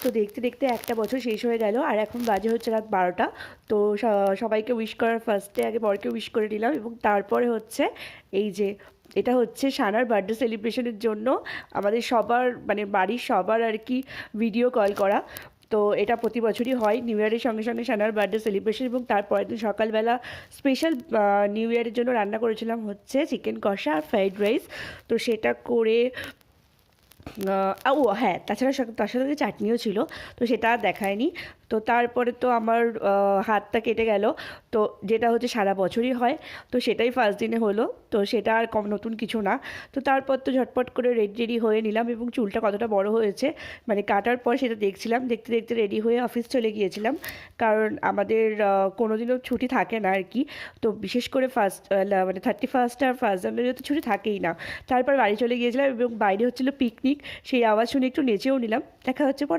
তো দেখতে দেখতে একটা বছর শেষ হয়ে গেল আর এখন বাজে হচ্ছে রাত 12টা। তো সবাইকে উইশ করার ফার্স্টে আগে বরকে উইশ করে নিলাম এবং তারপরে হচ্ছে এই যে এটা হচ্ছে সানার বার্থডে সেলিব্রেশনের জন্য আমাদের সবার মানে বাড়ির সবার আর কি ভিডিও কল করা। তো এটা প্রতি বছরই হয় নিউ ইয়ারের সঙ্গে সঙ্গে সানার বার্থডে সেলিব্রেশন, এবং তারপরের দিন সকালবেলা স্পেশাল নিউ ইয়ারের জন্য রান্না করেছিলাম হচ্ছে চিকেন কষা আর ফ্রাইড রাইস। তো সেটা করে ও হ্যাঁ, তাছাড়া তার সাথে সাথে চাটনিও ছিল, তো সেটা আর দেখায়নি। তো তারপরে তো আমার হাতটা কেটে গেল, তো যেটা হচ্ছে সারা বছরই হয়, তো সেটাই ফার্স্ট দিনে হলো। তো সেটা আর কম নতুন কিছু না। তো তারপর তো ঝটপট করে রেডি রেডি হয়ে নিলাম এবং চুলটা কতটা বড় হয়েছে মানে কাটার পর সেটা দেখছিলাম, দেখতে দেখতে রেডি হয়ে অফিস চলে গিয়েছিলাম। কারণ আমাদের কোনো দিনও ছুটি থাকে না আর কি। তো বিশেষ করে মানে 31st আর 1 জানুয়ারি তো ছুটি থাকেই না। তারপর বাড়ি চলে গিয়েছিলাম এবং বাইরে হচ্ছিলো পিকনিক, সেই আওয়াজ শুনে একটু নেচেও নিলাম। দেখা হচ্ছে পরে।